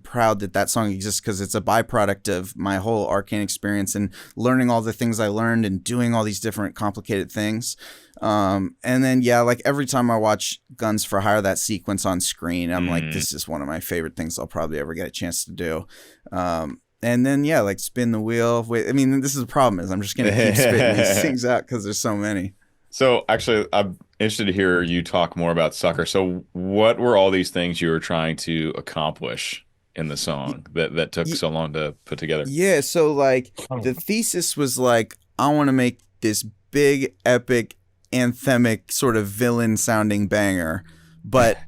proud that that song exists, because it's a byproduct of my whole Arcane experience and learning all the things I learned and doing all these different complicated things. And then yeah, like every time I watch Guns for Hire, that sequence on screen, I'm like,
Mm.
this is one of my favorite things I'll probably ever get a chance to do. And then yeah, like Spin the Wheel. Wait, I mean, this is the problem is I'm just gonna keep spitting these things out because there's so many.
So actually, I'm interested to hear you talk more about Sucker. So what were all these things you were trying to accomplish in the song that took
Y-
so long to put together?
Yeah, so like the thesis was like I want to make this big epic anthemic sort of villain sounding banger, but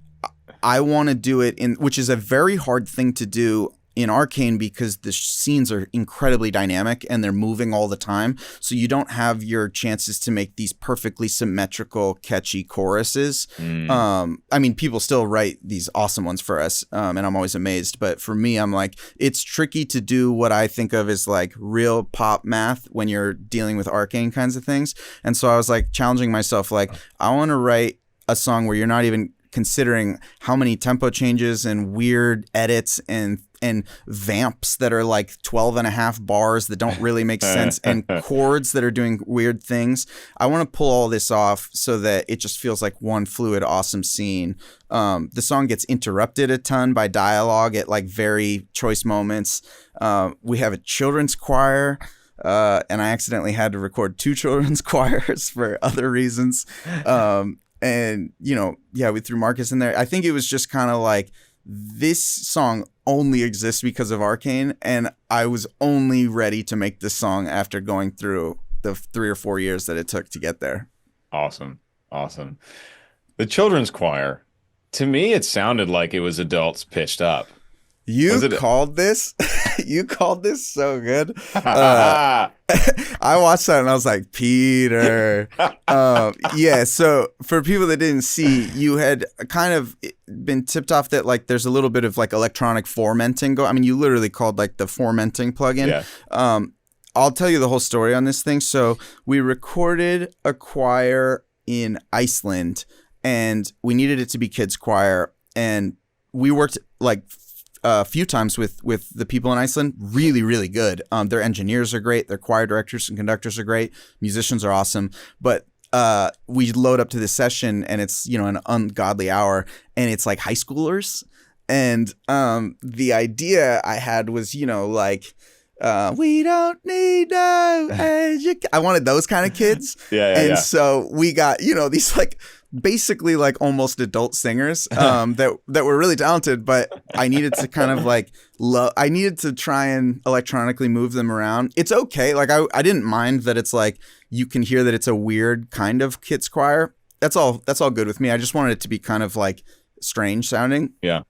I want to do it in, which is a very hard thing to do in Arcane because the scenes are incredibly dynamic and they're moving all the time. So you don't have your chances to make these perfectly symmetrical, catchy choruses.
Mm.
I mean, people still write these awesome ones for us, and I'm always amazed. But for me, I'm like, it's tricky to do what I think of as like real pop math when you're dealing with Arcane kinds of things. And so I was like challenging myself, like, I want to write a song where you're not even considering how many tempo changes and weird edits and vamps that are like 12 and a half bars that don't really make sense and chords that are doing weird things. I want to pull all this off so that it just feels like one fluid, awesome scene. The song gets interrupted a ton by dialogue at like very choice moments. We have a children's choir. And I accidentally had to record 2 children's choirs for other reasons. And, you know, yeah, we threw Marcus in there. I think it was just kind of like this song only exists because of Arcane. And I was only ready to make this song after going through the 3 or 4 years that it took to get there.
Awesome. Awesome. The children's choir, to me, it sounded like it was adults pitched up.
You
Was it?
called this? You called this so good. I watched that and I was like, Peter. Yeah, so for people that didn't see, you had kind of been tipped off that like there's a little bit of like electronic fomenting go. I mean, you literally called like the fomenting plugin.
Yeah.
I'll tell you the whole story on this thing. So we recorded a choir in Iceland and we needed it to be kids choir, and we worked like a few times with the people in Iceland. Really, really good. Their engineers are great. Their choir directors and conductors are great. Musicians are awesome. But we load up to this session and it's, an ungodly hour and it's like high schoolers. And the idea I had was, we don't need no education. I wanted those kind of kids.
Yeah.
So we got, these like basically like almost adult singers that were really talented, but I needed to kind of like I needed to try and electronically move them around. It's okay. Like I didn't mind that it's like you can hear that it's a weird kind of kids choir. That's all good with me. I just wanted it to be kind of like strange sounding.
Yeah.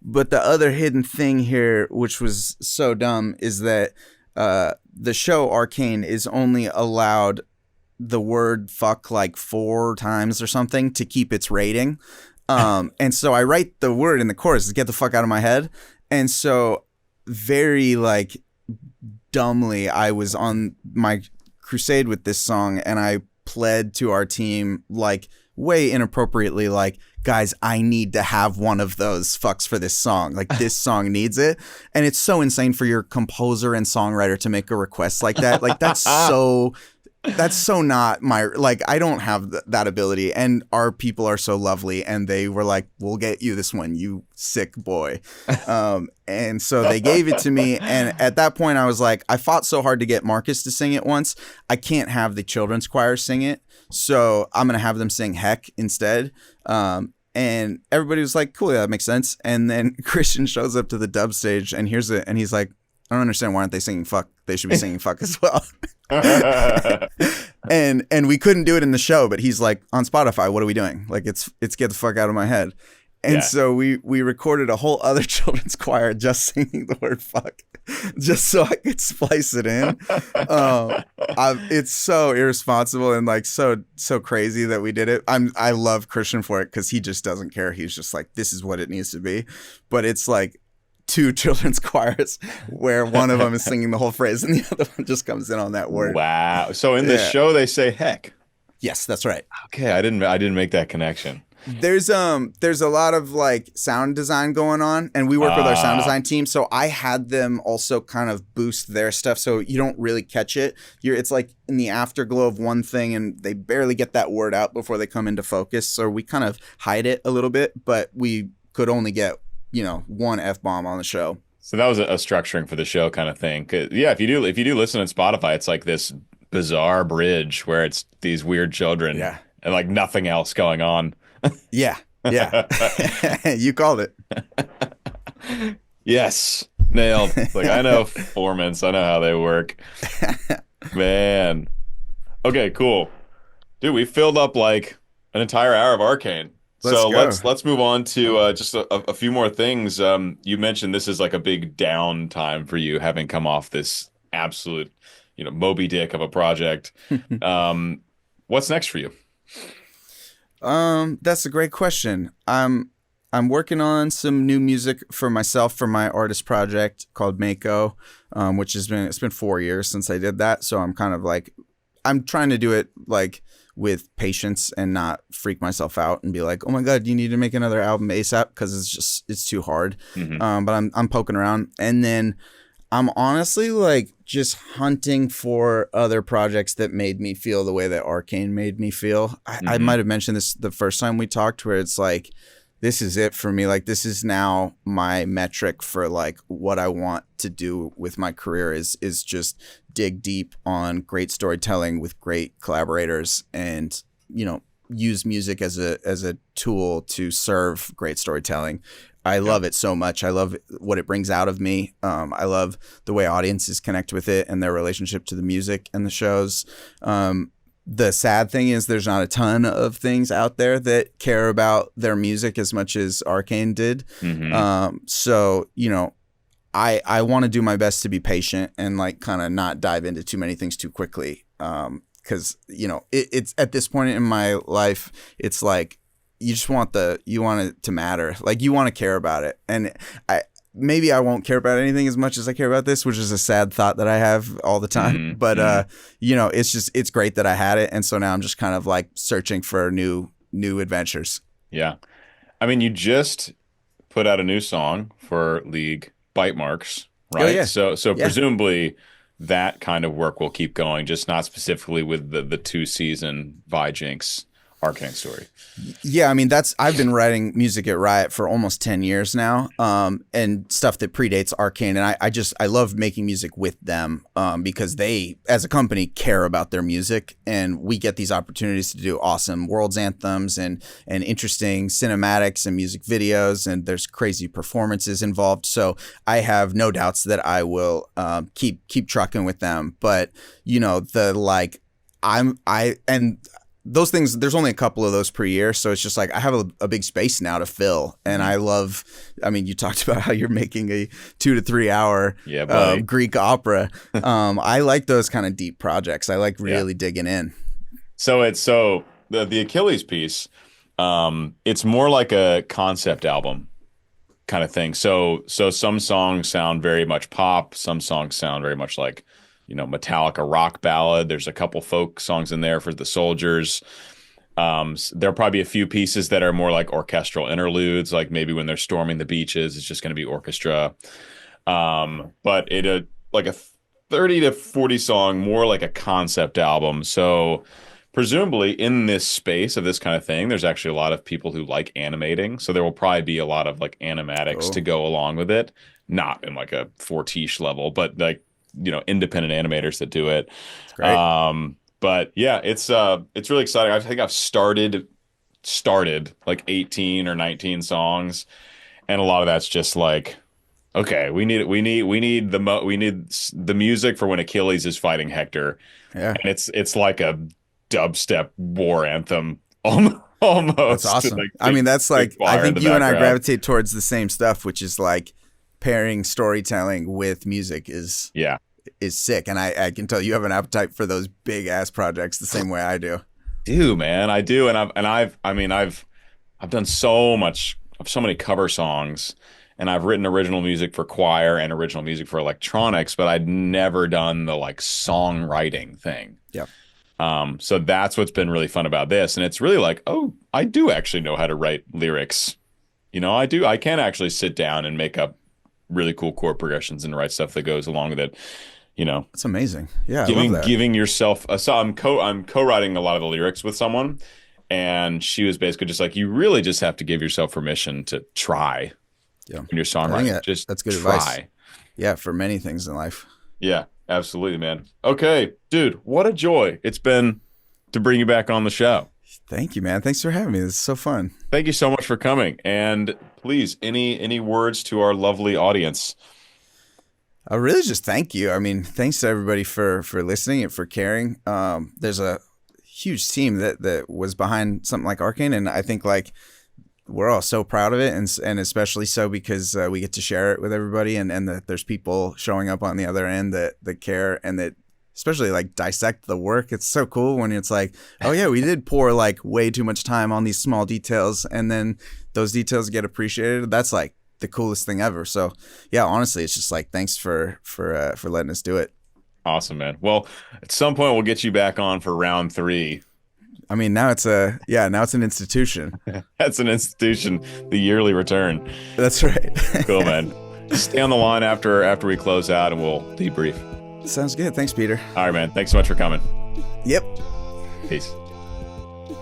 But the other hidden thing here, which was so dumb, is that the show Arcane is only allowed the word fuck like 4 times or something to keep its rating. And so I write the word in the chorus to get the fuck out of my head. And so very like dumbly, I was on my crusade with this song and I pled to our team like way inappropriately, like, guys, I need to have one of those fucks for this song. Like this song needs it. And it's so insane for your composer and songwriter to make a request like that. Like that's so not my, like, I don't have that ability. And our people are so lovely. And they were like, we'll get you this one, you sick boy. And so they gave it to me. And at that point I was like, I fought so hard to get Marcus to sing it once. I can't have the children's choir sing it. So I'm going to have them sing Heck instead. And everybody was like, cool, yeah, that makes sense. And then Christian shows up to the dub stage and hears it. And he's like, I don't understand. Why aren't they singing fuck? They should be singing fuck as well. and we couldn't do it in the show, but he's like, on Spotify, what are we doing? Like it's get the fuck out of my head. And so we recorded a whole other children's choir just singing the word fuck, just so I could splice it in. It's so irresponsible and like so crazy that we did it. I love Christian for it because he just doesn't care. He's just like, this is what it needs to be. But it's like 2 children's choirs where one of them is singing the whole phrase and the other one just comes in on that word.
Wow. So in the show they say heck.
Yes, that's right.
Okay, I didn't make that connection.
There's a lot of like sound design going on and we work with our sound design team. So I had them also kind of boost their stuff. So you don't really catch it. It's like in the afterglow of one thing and they barely get that word out before they come into focus. So we kind of hide it a little bit, but we could only get, one F-bomb on the show.
So that was a structuring for the show kind of thing. 'Cause, yeah, if you do listen on Spotify, it's like this bizarre bridge where it's these weird children and like nothing else going on.
Yeah. You called it.
Yes, nailed. Like I know formants, I know how they work. Man. Okay, cool. Dude, we filled up like an entire hour of Arcane. Let's move on to just a few more things. You mentioned this is like a big down time for you, having come off this absolute, Moby Dick of a project. What's next for you?
That's a great question. I'm working on some new music for myself for my artist project called Mako, which it's been 4 years since I did that. So I'm kind of like, I'm trying to do it like with patience and not freak myself out and be like, oh my God, you need to make another album ASAP because it's too hard. Mm-hmm. But I'm poking around. And then I'm honestly like just hunting for other projects that made me feel the way that Arcane made me feel. I might have mentioned this the first time we talked where it's like, this is it for me. Like this is now my metric for like what I want to do with my career is just dig deep on great storytelling with great collaborators and, use music as a tool to serve great storytelling. I love it so much. I love what it brings out of me. I love the way audiences connect with it and their relationship to the music and the shows. The sad thing is there's not a ton of things out there that care about their music as much as Arcane did. Mm-hmm. So, I want to do my best to be patient and like kind of not dive into too many things too quickly. Cause it's at this point in my life, it's like, you want it to matter. Like you want to care about it. And maybe I won't care about anything as much as I care about this, which is a sad thought that I have all the time. Mm-hmm. But, it's great that I had it. And so now I'm just kind of like searching for new adventures.
Yeah. I mean, you just put out a new song for League, Bite Marks,
Oh
right?
yeah,
So
yeah.
presumably that kind of work will keep going, just not specifically with the 2 season Jinx Arcane story.
Yeah, I mean I've been writing music at Riot for almost 10 years now, and stuff that predates Arcane, and I love making music with them, because they, as a company, care about their music, and we get these opportunities to do awesome worlds anthems and interesting cinematics and music videos, and there's crazy performances involved. So I have no doubts that I will keep trucking with them, but the like I and those things, there's only a couple of those per year, so it's just like I have a big space now to fill, and
Mhm.
I love, I mean, you talked about how you're making a 2 to 3 hour
Yeah, buddy.
Greek opera. I like those kind of deep projects. I like
Yeah.
really digging in.
So the Achilles piece, it's more like a concept album kind of thing. So some songs sound very much pop, some songs sound very much like, Metallica rock ballad. There's a couple folk songs in there for the soldiers. There'll probably be a few pieces that are more like orchestral interludes, like maybe when they're storming the beaches, it's just going to be orchestra. But like a 30 to 40 song, more like a concept album. So presumably in this space of this kind of thing, there's actually a lot of people who like animating. So there will probably be a lot of like animatics to
Cool.
go along with it. Not in like a Fortiche level, but like, independent animators that do it.
It's great.
But yeah, it's really exciting. I think I've started like 18 or 19 songs, and a lot of that's just like, okay, we need the music for when Achilles is fighting Hector,
Yeah,
and it's like a dubstep war anthem
that's
almost,
awesome.
like
I mean, that's
big
like, I
choir in
think
the
you and I
background.
gravitate towards the same stuff, which is like pairing storytelling with music is sick, and I can tell you have an appetite for those big ass projects the same way I do.
I do, I've done so many cover songs, and I've written original music for choir and original music for electronics, but I'd never done the like songwriting thing.
Yeah.
So that's what's been really fun about this, and it's really like, oh, I do actually know how to write lyrics. I do. I can actually sit down and make up really cool chord progressions and write stuff that goes along with it. You know,
That's amazing. Yeah, I love
giving
that.
giving yourself a so I'm co-writing a lot of the lyrics with someone, and she was basically just like, you really just have to give yourself permission to try
Yeah.
when you're
I think
songwriting. Just
that's good advice.
try.
Yeah, for many things in life.
Yeah, absolutely, man. Okay, dude, what a joy it's been to bring you back on the show.
Thank you, man. Thanks for having me. This is so fun.
Thank you so much for coming. And please, any words to our lovely audience?
I really just thank you. I mean, thanks to everybody for listening and for caring. There's a huge team that was behind something like Arcane, and I think like we're all so proud of it, and especially so because we get to share it with everybody, and that there's people showing up on the other end that care and that especially like dissect the work. It's so cool when it's like, oh yeah, we did pour like way too much time on these small details, and then those details get appreciated. That's like the coolest thing ever. So yeah, honestly, it's just like thanks for letting us do it.
Awesome, man. Well, at some point we'll get you back on for round 3.
I mean, now it's an institution.
That's an institution, the yearly return.
That's right.
Cool, man. Stay on the line after we close out, and we'll debrief.
Sounds good. Thanks, Peter.
All right, man. Thanks so much for coming.
Yep.
Peace.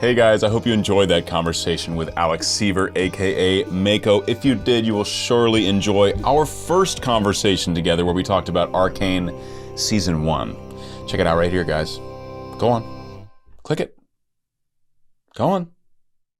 Hey guys, I hope you enjoyed that conversation with Alex Seaver, aka Mako. If you did, you will surely enjoy our first conversation together where we talked about Arcane Season 1. Check it out right here, guys. Go on. Click it. Go on.